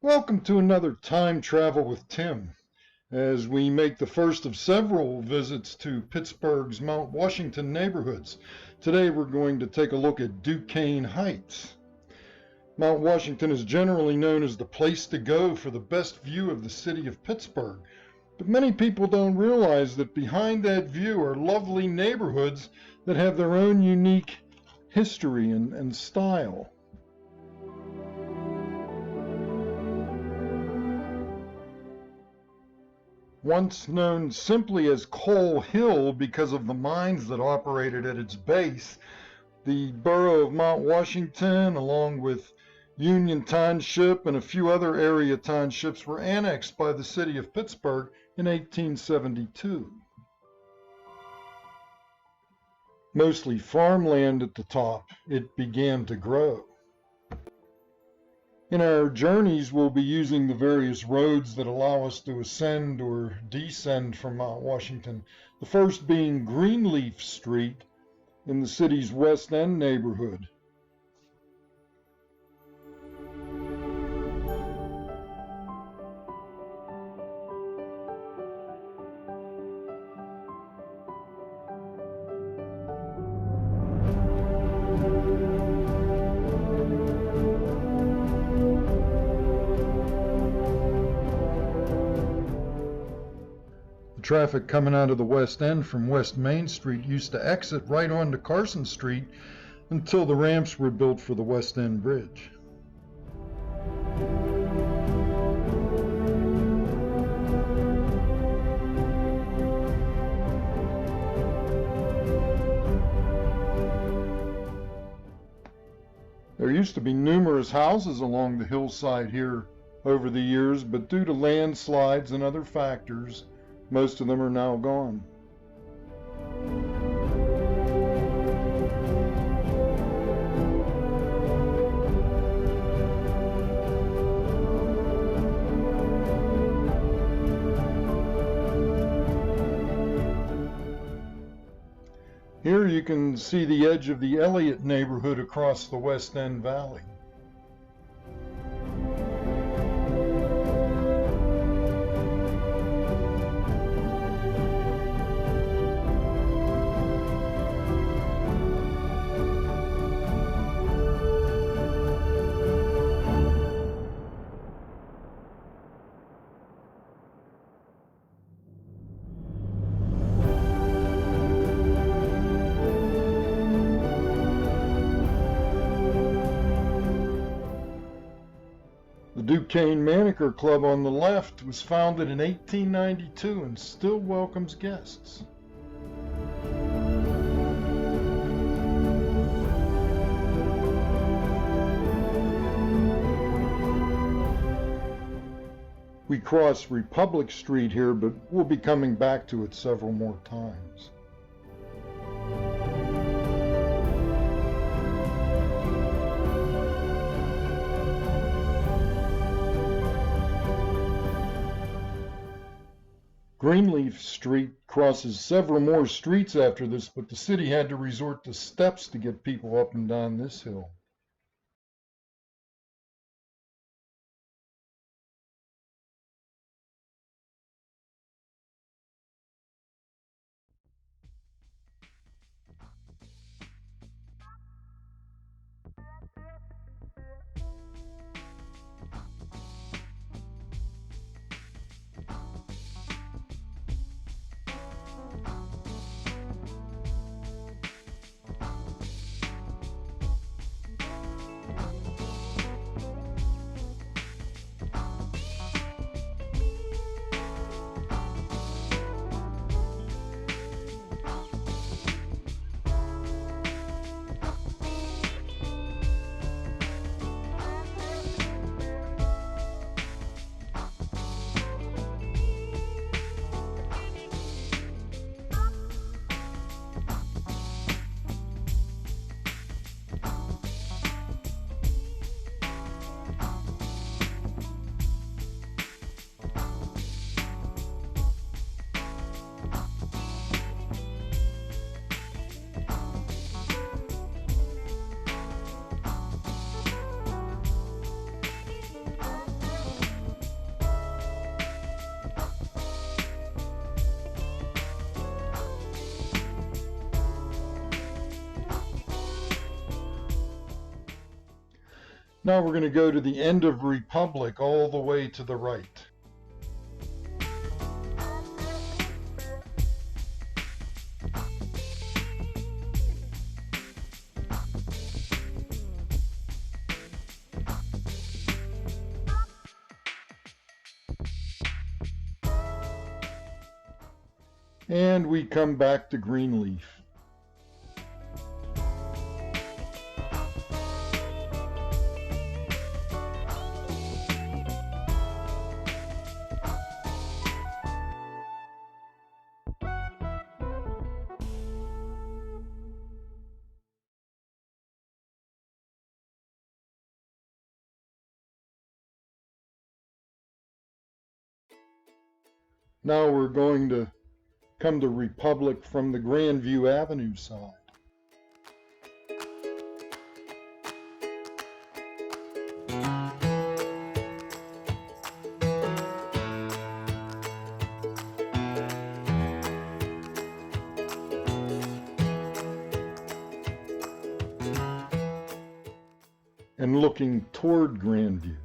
Welcome to another Time Travel with Tim, as we make the first of several visits to Pittsburgh's Mount Washington neighborhoods. Today we're going to take a look at Duquesne Heights. Mount Washington is generally known as the place to go for the best view of the city of Pittsburgh, but many people don't realize that behind that view are lovely neighborhoods that have their own unique history and style. Once known simply as Coal Hill because of the mines that operated at its base, the borough of Mount Washington, along with Union Township and a few other area townships, were annexed by the city of Pittsburgh in 1872. Mostly farmland at the top, it began to grow. In our journeys, we'll be using the various roads that allow us to ascend or descend from Mount Washington, the first being Greenleaf Street in the city's West End neighborhood. Traffic coming out of the West End from West Main Street used to exit right onto Carson Street until the ramps were built for the West End Bridge. There used to be numerous houses along the hillside here over the years, but due to landslides and other factors, most of them are now gone. Here you can see the edge of the Elliott neighborhood across the West End Valley. The Duquesne Manicure Club on the left was founded in 1892 and still welcomes guests. We cross Republic Street here, but we'll be coming back to it several more times. Greenleaf Street crosses several more streets after this, but the city had to resort to steps to get people up and down this hill. Now we're going to go to the end of Republic all the way to the right. And we come back to Greenleaf. Now we're going to come to Republic from the Grandview Avenue side. And looking toward Grandview.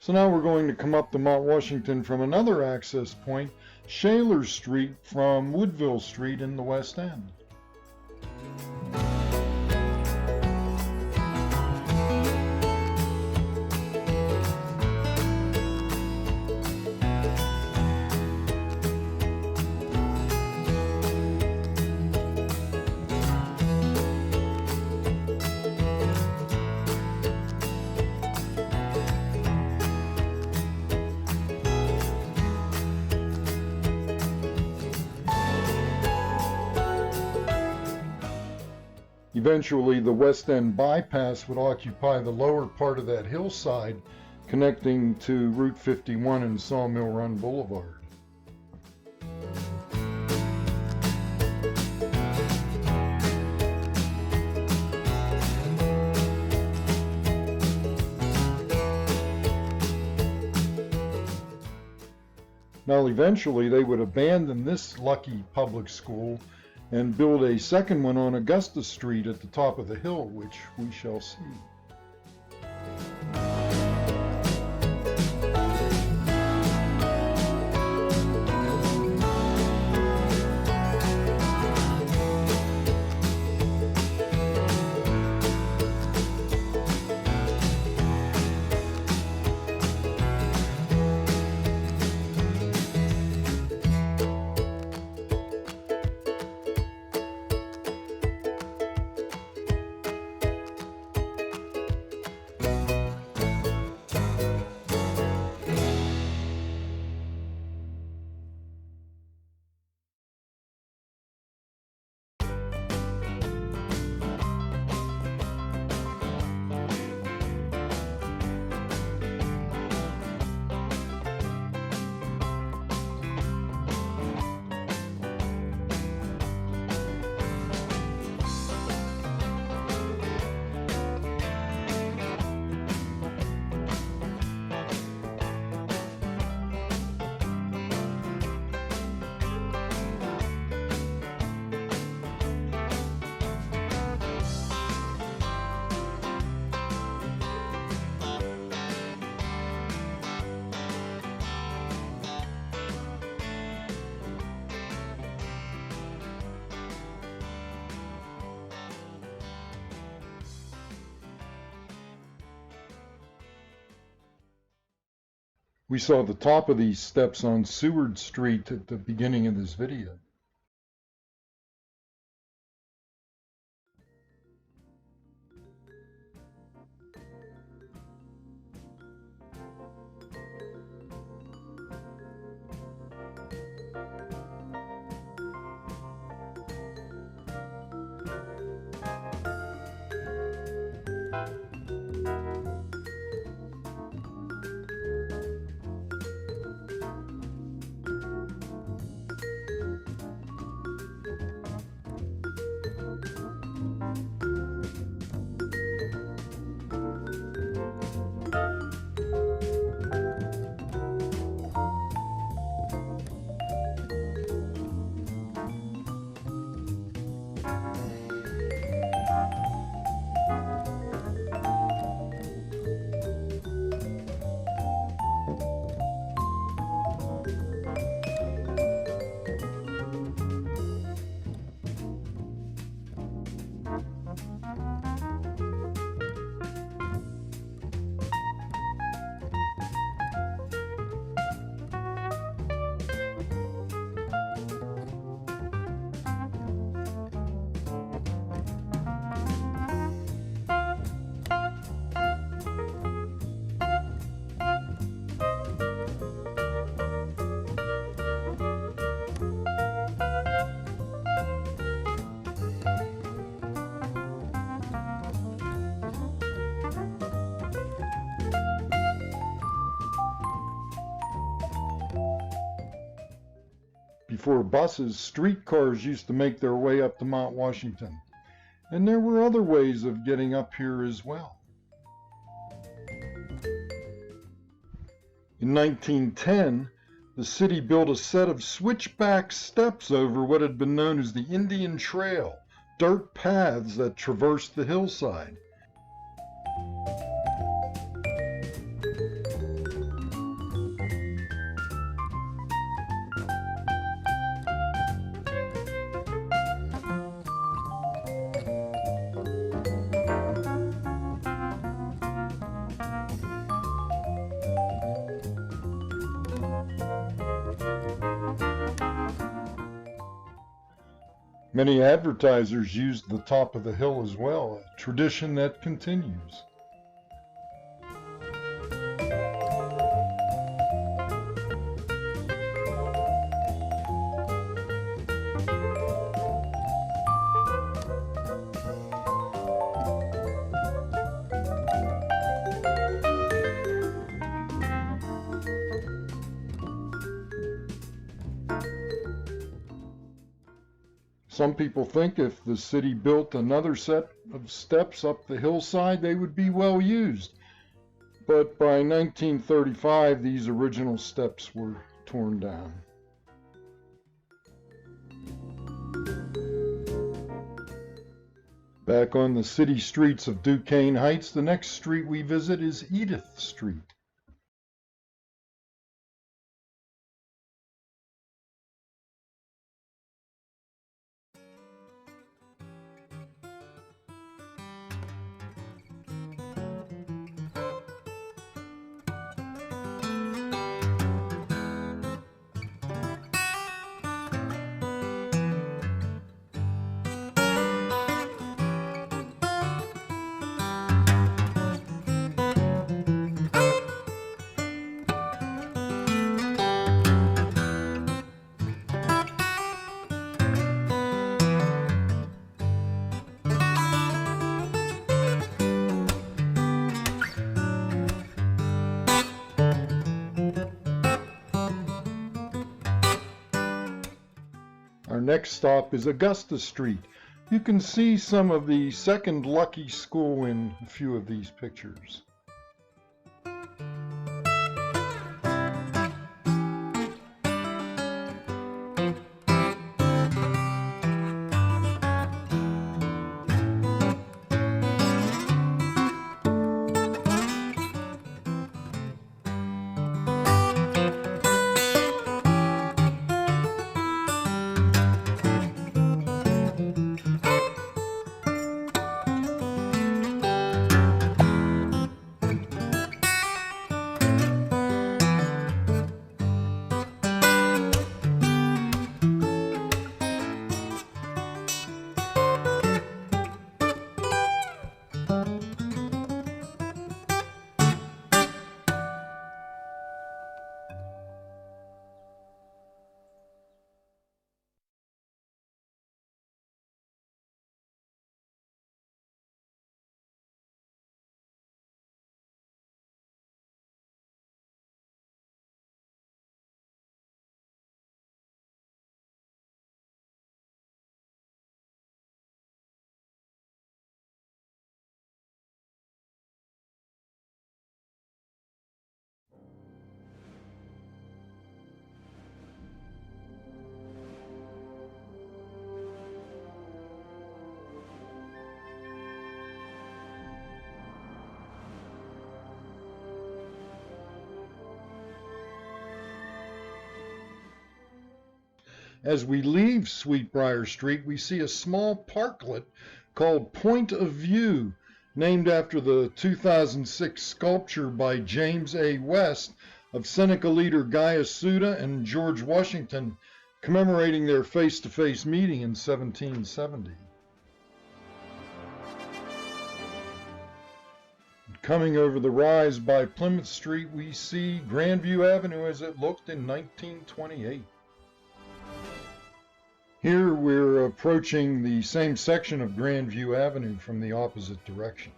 So now we're going to come up to Mount Washington from another access point, Shaler Street from Woodville Street in the West End. Eventually, the West End bypass would occupy the lower part of that hillside, connecting to Route 51 and Sawmill Run Boulevard. Now, eventually, they would abandon this lucky public school and build a second one on Augusta Street at the top of the hill, which we shall see. We saw the top of these steps on Seward Street at the beginning of this video. before buses, streetcars used to make their way up to Mount Washington. And there were other ways of getting up here as well. In 1910, the city built a set of switchback steps over what had been known as the Indian Trail, dirt paths that traversed the hillside. Many advertisers used the top of the hill as well, a tradition that continues. Some people think if the city built another set of steps up the hillside, they would be well used. But by 1935, these original steps were torn down. Back on the city streets of Duquesne Heights, the next street we visit is Edith Street. Our next stop is Augusta Street. You can see some of the Second Lucky School in a few of these pictures. As we leave Sweetbriar Street, we see a small parklet called Point of View, named after the 2006 sculpture by James A. West of Seneca leader Gaius Suda and George Washington commemorating their face-to-face meeting in 1770. Coming over the rise by Plymouth Street, we see Grandview Avenue as it looked in 1928. Here we're approaching the same section of Grandview Avenue from the opposite direction.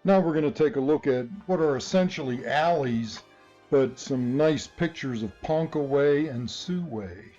Now we're going to take a look at what are essentially alleys, but some nice pictures of Ponca Way and Sioux Way.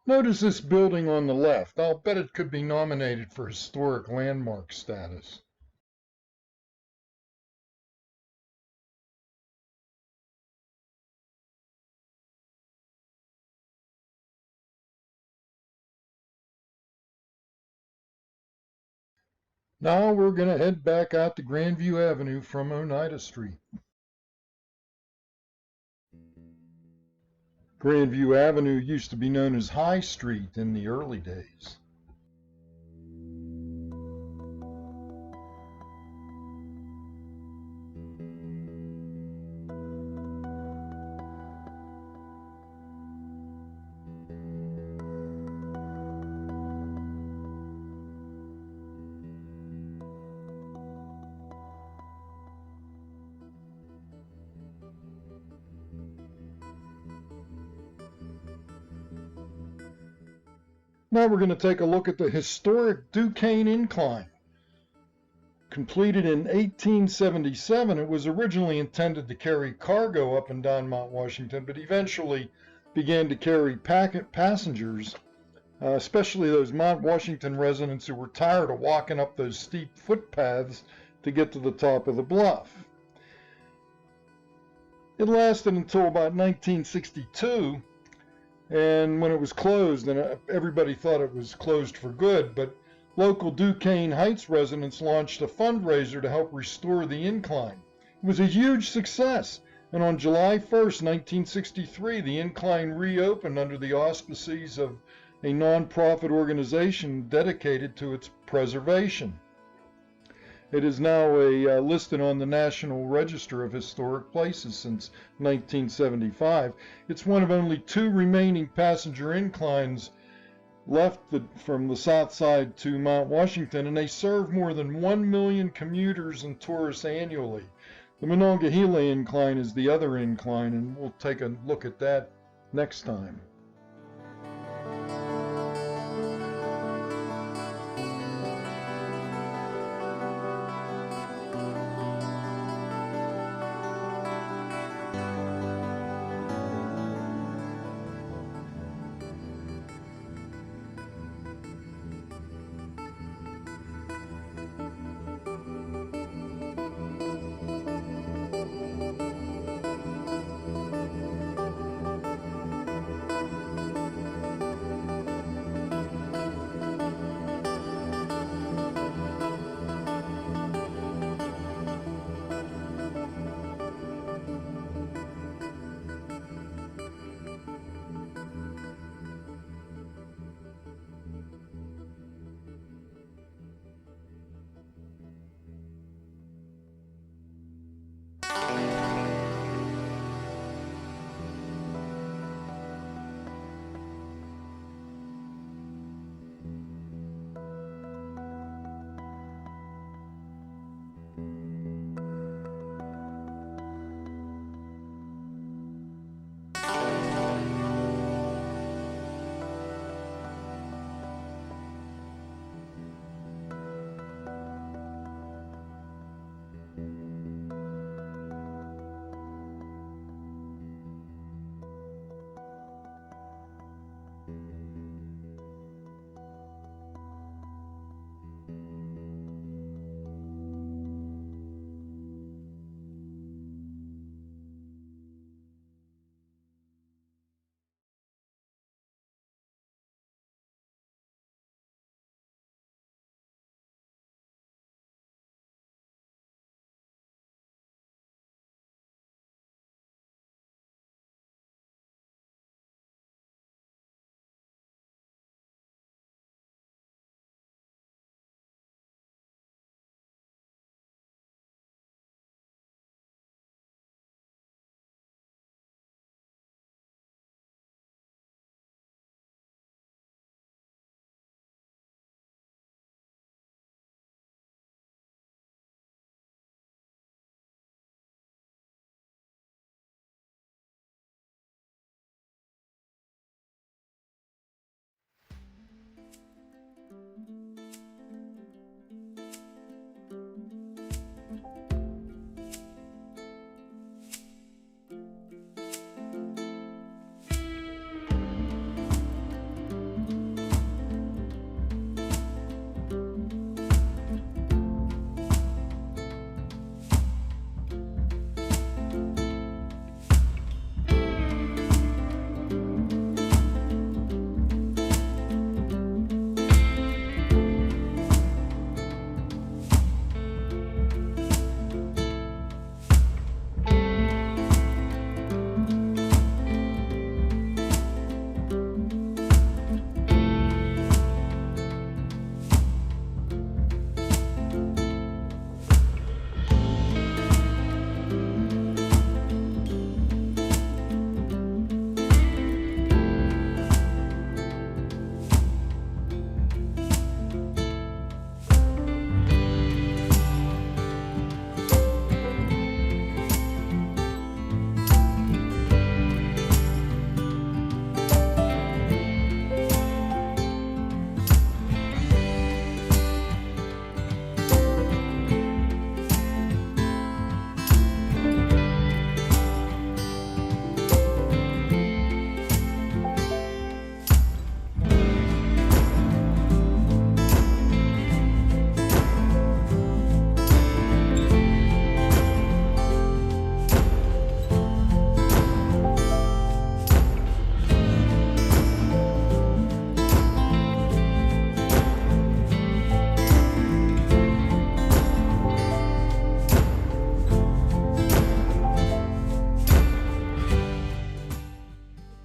Notice this building on the left. I'll bet it could be nominated for historic landmark status. Now we're going to head back out to Grandview Avenue from Oneida Street. Grandview Avenue used to be known as High Street in the early days. Now we're going to take a look at the historic Duquesne Incline. Completed in 1877, it was originally intended to carry cargo up and down Mount Washington, but eventually began to carry passengers, especially those Mount Washington residents who were tired of walking up those steep footpaths to get to the top of the bluff. It lasted until about 1962, and when it was closed, and everybody thought it was closed for good, but local Duquesne Heights residents launched a fundraiser to help restore the incline. It was a huge success, and on July 1st, 1963, the incline reopened under the auspices of a nonprofit organization dedicated to its preservation. It is now listed on the National Register of Historic Places since 1975. It's one of only 2 remaining passenger inclines left from the south side to Mount Washington, and they serve more than 1 million commuters and tourists annually. The Monongahela Incline is the other incline, and we'll take a look at that next time.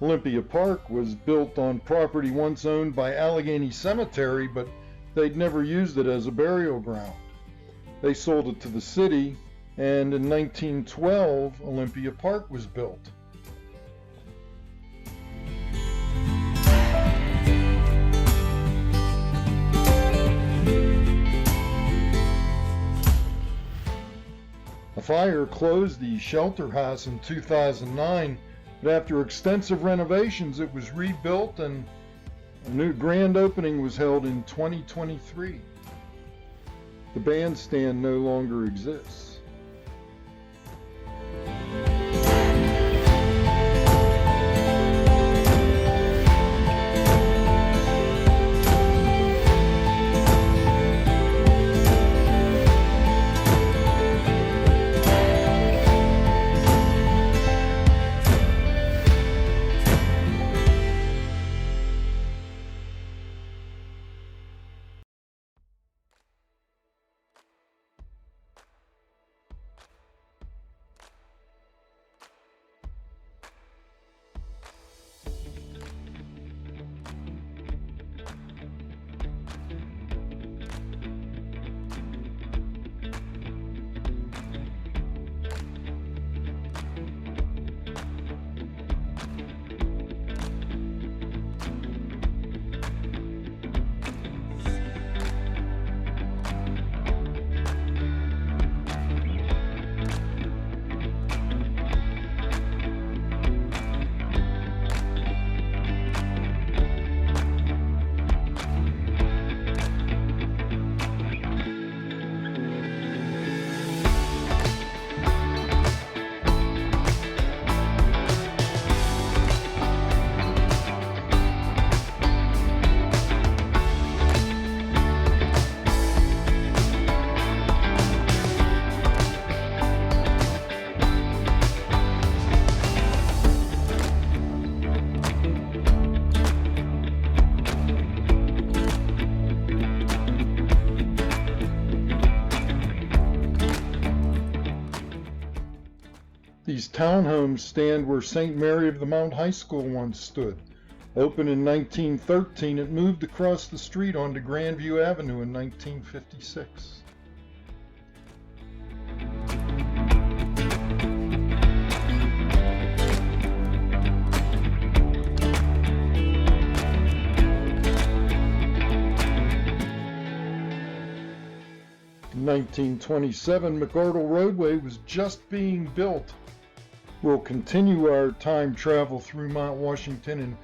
Olympia Park was built on property once owned by Allegheny Cemetery, but they'd never used it as a burial ground. They sold it to the city, and in 1912, Olympia Park was built. A fire closed the shelter house in 2009, but after extensive renovations, it was rebuilt and a new grand opening was held in 2023. The bandstand no longer exists. These townhomes stand where St. Mary of the Mount High School once stood. Opened in 1913, it moved across the street onto Grandview Avenue in 1956. In 1927, McArdle Roadway was just being built. We'll continue our time travel through Mount Washington in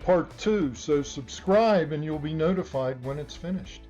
part 2, so subscribe and you'll be notified when it's finished.